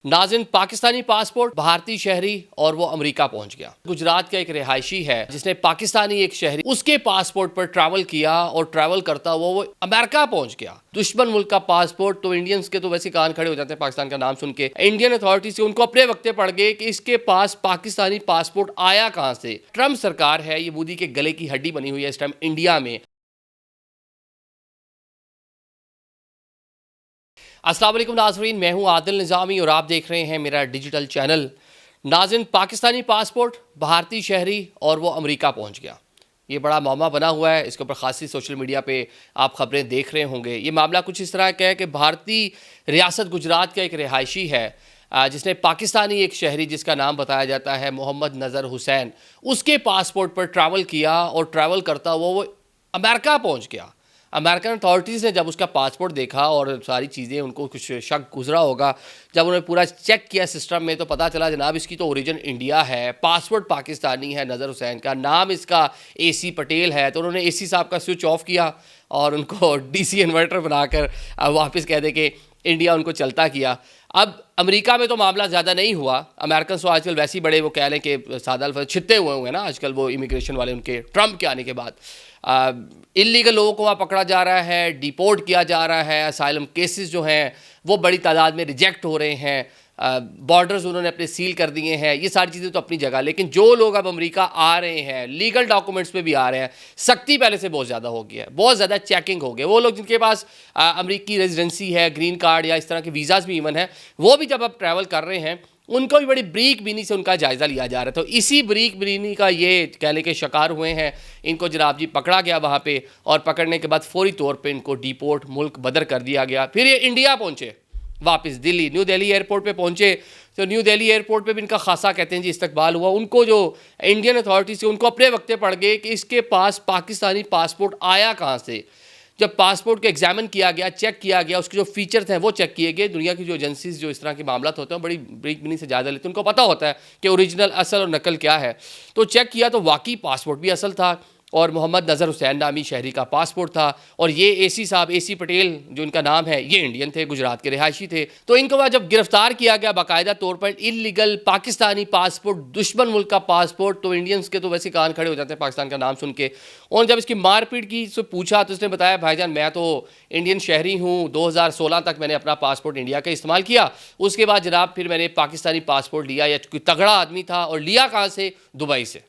नाज़रीन, पाकिस्तानी पासपोर्ट भारतीय शहरी और वो अमेरिका पहुंच गया। गुजरात का एक रिहायशी है जिसने पाकिस्तानी एक शहरी उसके पासपोर्ट पर ट्रैवल किया और ट्रैवल करता हुआ वो अमेरिका पहुंच गया। दुश्मन मुल्क का पासपोर्ट तो इंडियंस के तो वैसे कान खड़े हो जाते हैं पाकिस्तान का नाम सुन के। इंडियन अथॉरिटीज से उनको अपने वक्ते पड़ गए कि इसके पास पाकिस्तानी पासपोर्ट आया कहां से। ट्रंप सरकार है, ये मोदी के गले की हड्डी बनी हुई है इस टाइम इंडिया में। अस्सलाम वालेकुम नाज़रीन, मैं हूं आदिल निज़ामी और आप देख रहे हैं मेरा डिजिटल चैनल। नाज़रीन, पाकिस्तानी पासपोर्ट भारतीय शहरी और वो अमेरिका पहुंच गया। ये बड़ा मामला बना हुआ है, इसके ऊपर खासी सोशल मीडिया पे आप खबरें देख रहे होंगे। ये मामला कुछ इस तरह का है कि भारतीय रियासत गुजरात का एक रिहायशी है जिसने पाकिस्तानी एक शहरी जिसका नाम बताया जाता है मोहम्मद नज़र हुसैन, उसके पासपोर्ट पर ट्रैवल किया और ट्रैवल करता हुआ वो अमेरिका पहुँच गया। अमेरिकन अथॉरिटीज़ ने जब उसका पासपोर्ट देखा और सारी चीज़ें, उनको कुछ शक गुजरा होगा, जब उन्होंने पूरा चेक किया सिस्टम में तो पता चला जनाब इसकी तो ओरिजिन इंडिया है, पासपोर्ट पाकिस्तानी है नज़र हुसैन का, नाम इसका एसी पटेल है। तो उन्होंने एसी साहब का स्विच ऑफ किया और उनको डीसी इन्वर्टर बनाकर वापस कह दे कि इंडिया उनको चलता किया। अब अमेरिका में तो मामला ज़्यादा नहीं हुआ। अमेरिकन तो आजकल वैसे ही बड़े वो कह लें कि सादा अल्फाज छित्ते हुए हैं ना आजकल वो इमिग्रेशन वाले, उनके ट्रंप के आने के बाद इल्लीगल लोगों को वहाँ पकड़ा जा रहा है, डिपोर्ट किया जा रहा है, असाइलम केसेस जो हैं वो बड़ी तादाद में रिजेक्ट हो रहे हैं, बॉर्डर्स उन्होंने अपने सील कर दिए हैं। ये सारी चीज़ें तो अपनी जगह, लेकिन जो लोग अब अमेरिका आ रहे हैं लीगल डॉक्यूमेंट्स पे भी आ रहे हैं, सख्ती पहले से बहुत ज़्यादा हो गया है, बहुत ज़्यादा चेकिंग हो गई। वो लोग जिनके पास अमेरिकी रेजिडेंसी है, ग्रीन कार्ड या इस तरह के वीज़ाज़ भी इवन है, वो भी जब अब ट्रैवल कर रहे हैं उनको भी बड़ी ब्रीक बीनी से उनका जायज़ा लिया जा रहा था। तो इसी ब्रीक बीनी का ये कहने के शिकार हुए हैं। इनको जनाब जी पकड़ा गया वहाँ पे और पकड़ने के बाद फौरी तौर पे इनको डिपोर्ट मुल्क बदर कर दिया गया। फिर ये इंडिया पहुँचे, वापस दिल्ली न्यू दिल्ली एयरपोर्ट पे पहुँचे। तो न्यू दिल्ली एयरपोर्ट पे भी इनका खासा कहते हैं जी इस्तकबाल हुआ। उनको जो इंडियन अथॉरिटीज़ से उनको अपने वक्ते पड़ गए कि इसके पास पाकिस्तानी पासपोर्ट आया कहाँ से। जब पासपोर्ट को एग्जामिन किया गया, चेक किया गया, उसके जो फीचर्स हैं वो चेक किए गए। दुनिया की जो एजेंसीज जो इस तरह के मामला होते हैं बड़ी ब्रीक बिनी से ज़्यादा लेते हैं, उनको पता होता है कि ओरिजिनल असल और नकल क्या है। तो चेक किया तो वाकई पासपोर्ट भी असल था और मोहम्मद नज़र हुसैन नामी शहरी का पासपोर्ट था। और ये एसी साहब, एसी पटेल जो इनका नाम है, ये इंडियन थे, गुजरात के रिहायशी थे। तो इनको वह जब गिरफ्तार किया गया बाकायदा तौर पर, इलीगल पाकिस्तानी पासपोर्ट, दुश्मन मुल्क का पासपोर्ट, तो इंडियंस के तो वैसे कान खड़े हो जाते हैं पाकिस्तान का नाम सुन के। और जब इसकी मारपीट की से पूछा तो इसने बताया, भाईजान मैं तो इंडियन शहरी हूँ, 2016 तक मैंने अपना पासपोर्ट इंडिया का इस्तेमाल किया, उसके बाद जनाब फिर मैंने पाकिस्तानी पासपोर्ट लिया। या कोई तगड़ा आदमी था और लिया कहाँ से? दुबई से।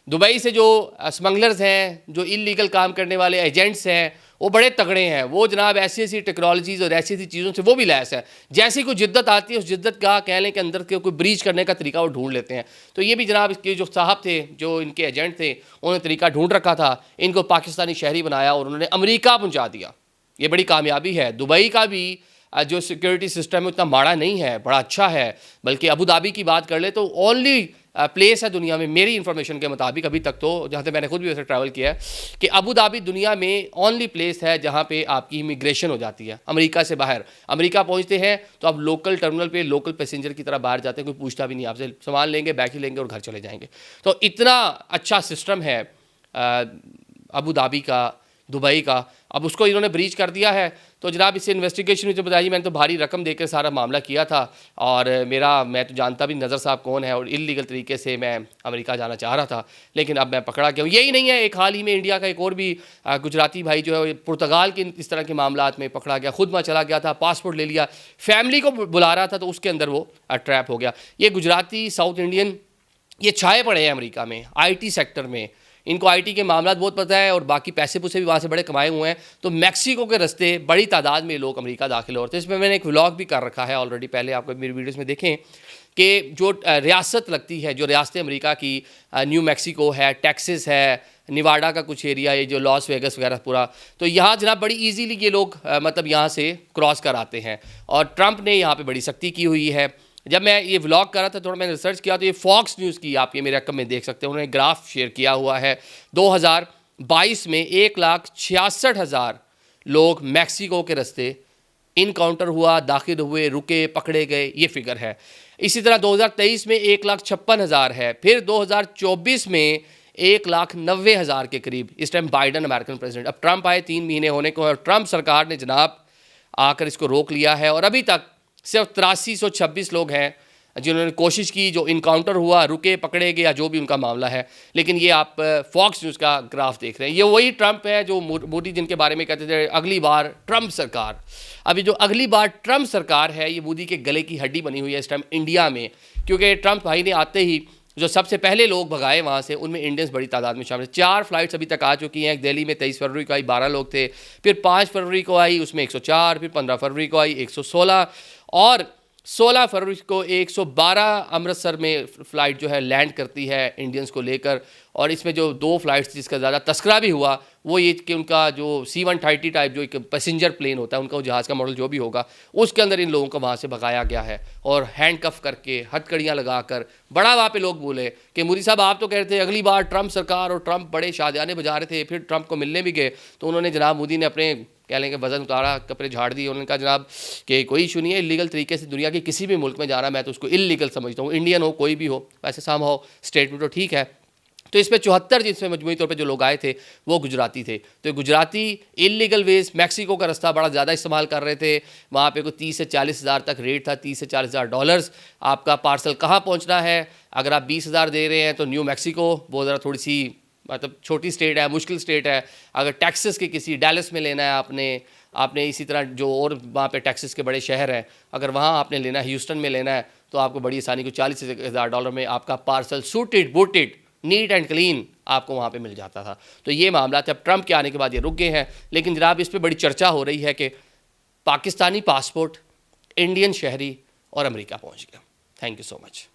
दुबई से जो स्मगलर्स हैं, जो इलीगल काम करने वाले एजेंट्स हैं, वो बड़े तगड़े हैं। वो जनाब ऐसी ऐसी टेक्नोलॉजीज़ और ऐसी ऐसी चीज़ों से वो भी लैस है। जैसी कोई जिद्दत आती है उस जिद्दत का कह लें कि अंदर के कोई ब्रीच करने का तरीका वो ढूंढ लेते हैं। तो ये भी जनाब इसके जो साहब थे, जो इनके एजेंट थे, उन्होंने तरीका ढूंढ रखा था, इनको पाकिस्तानी शहरी बनाया और उन्होंने अमेरिका पहुँचा दिया। ये बड़ी कामयाबी है। दुबई का भी जो सिक्योरिटी सिस्टम है उतना माड़ा नहीं है, बड़ा अच्छा है। बल्कि अबू धाबी की बात कर ले तो ओनली प्लेस है दुनिया में, मेरी इन्फॉर्मेशन के मुताबिक अभी तक तो, जहाँ तक मैंने खुद भी वैसे ट्रैवल किया है, कि अबू धाबी दुनिया में ओनली प्लेस है जहाँ पे आपकी इमिग्रेशन हो जाती है अमेरिका से बाहर। अमेरिका पहुँचते हैं तो आप लोकल टर्मिनल पे लोकल पैसेंजर की तरह बाहर जाते हैं, कोई पूछता भी नहीं आपसे, सामान लेंगे, बैग ही लेंगे और घर चले जाएंगे। तो इतना अच्छा सिस्टम है अबू धाबी का, दुबई का। अब उसको इन्होंने ब्रीच कर दिया है। तो जनाब इससे इन्वेस्टिगेशन में जो बताइए, मैंने तो भारी रकम देकर सारा मामला किया था और मैं तो जानता भी नज़र साहब कौन है और इलीगल तरीके से मैं अमेरिका जाना चाह रहा था, लेकिन अब मैं पकड़ा गया हूँ। यही नहीं है, एक हाल ही में इंडिया का एक और भी गुजराती भाई जो है पुर्तगाल के इस तरह के मामला में पकड़ा गया, खुद वहाँ चला गया था, पासपोर्ट ले लिया, फैमिली को बुला रहा था तो उसके अंदर वो ट्रैप हो गया। ये गुजराती साउथ इंडियन ये छाए पड़े हैं अमेरिका में, IT सेक्टर में। इनको IT के मामला बहुत पता है और बाकी पैसे पुसे भी वहाँ से बड़े कमाए हुए हैं। तो मैक्सिको के रास्ते बड़ी तादाद में लोग अमेरिका दाखिल होते हैं। इसमें मैंने एक व्लॉग भी कर रखा है ऑलरेडी, पहले आपको मेरी वीडियोस में देखें कि जो रियासत लगती है, जो रियासतें अमेरिका की, न्यू मैक्सिको है, टेक्सास है, निवाडा का कुछ एरिया, ये जो लॉस वेगस वगैरह पूरा, तो यहाँ जनाब बड़ी ईजीली ये लोग मतलब यहाँ से क्रॉस कर आते हैं। और ट्रंप ने यहाँ पर बड़ी सख्ती की हुई है। जब मैं ये व्लॉग कर रहा था, थोड़ा मैंने रिसर्च किया तो ये फॉक्स न्यूज़ की, आप ये मेरे रकम में देख सकते हैं, उन्होंने ग्राफ शेयर किया हुआ है। 2022 में 1,66,000 लोग मैक्सिको के रास्ते इनकाउंटर हुआ, दाखिल हुए, रुके, पकड़े गए, ये फिगर है। इसी तरह 2023 में 1,56,000 है। फिर 2024 में 1,90,000 के करीब, इस टाइम बाइडन अमेरिकन प्रेसिडेंट। अब ट्रंप आए 3 महीने होने को और ट्रंप सरकार ने जनाब आकर इसको रोक लिया है और अभी तक सिर्फ 8326 लोग हैं जिन्होंने कोशिश की, जो इनकाउंटर हुआ, रुके, पकड़े गए या जो भी उनका मामला है। लेकिन ये आप फॉक्स न्यूज़ का ग्राफ देख रहे हैं, ये वही ट्रंप है जो मोदी जिनके बारे में कहते थे अगली बार ट्रंप सरकार। अभी जो अगली बार ट्रंप सरकार है, ये मोदी के गले की हड्डी बनी हुई है इस टाइम इंडिया में, क्योंकि ट्रंप भाई ने आते ही जो सबसे पहले लोग भगाए वहाँ से, उनमें इंडियंस बड़ी तादाद में शामिल है। 4 फ्लाइट्स अभी तक आ चुकी हैं। दिल्ली में 23 फरवरी को आई 12 लोग थे, फिर 5 फरवरी को आई उसमें 104, फिर 15 फरवरी को आई 116 और 16 फरवरी को 112 अमृतसर में फ़्लाइट जो है लैंड करती है इंडियंस को लेकर। और इसमें जो 2 फ्लाइट्स जिसका ज़्यादा तस्करा भी हुआ वो ये कि उनका जो C-130 टाइप जो एक पैसेंजर प्लेन होता है, उनका वो जहाज़ का मॉडल जो भी होगा, उसके अंदर इन लोगों को वहाँ से भगाया गया है और हैंडकफ करके, हथकड़ियाँ लगाकर। बड़ा वहाँ पे लोग बोले कि मोदी साहब आप तो कह रहे थे अगली बार ट्रंप सरकार, और ट्रंप बड़े शादियाने बजा रहे थे, फिर ट्रंप को मिलने भी गए तो उन्होंने जनाब मोदी ने अपने कह लेंगे वज़न उतारा, कपड़े झाड़ दिए। उन्होंने कहा जनाब कि कोई इशू नहीं है, इलीगल तरीके से दुनिया के किसी भी मुल्क में जाना मैं तो उसको इलीगल समझता हूँ, इंडियन हो कोई भी हो, वैसे साम हो स्टेटमेंट तो ठीक है। तो इसमें 74 जिसमें मजमूई तौर पे जो लोग आए थे वो गुजराती थे। तो गुजराती इलीगल वेज मैक्सिको का रास्ता बड़ा ज़्यादा इस्तेमाल कर रहे थे। वहाँ पे कोई 30 से 40 हज़ार तक रेट था, 30 से 40 हज़ार डॉलर्स। आपका पार्सल कहाँ पहुँचना है, अगर आप 20 हज़ार दे रहे हैं तो न्यू मैक्सिको, वो ज़रा थोड़ी सी मतलब छोटी स्टेट है, मुश्किल स्टेट है। अगर टेक्सास के किसी डैलस में लेना है आपने इसी तरह जो और वहाँ पे टेक्सास के बड़े शहर हैं, अगर वहाँ आपने लेना है, ह्यूस्टन में लेना है, तो आपको बड़ी आसानी को 40 हज़ार डॉलर में आपका parcel suited booted neat and clean आपको वहाँ पे मिल जाता था। तो ये मामला था। अब ट्रंप के आने के बाद ये रुक गए हैं, लेकिन जनाब इस पर बड़ी चर्चा हो रही है कि पाकिस्तानी पासपोर्ट, इंडियन शहरी और अमेरिका पहुँच गया। Thank you so much.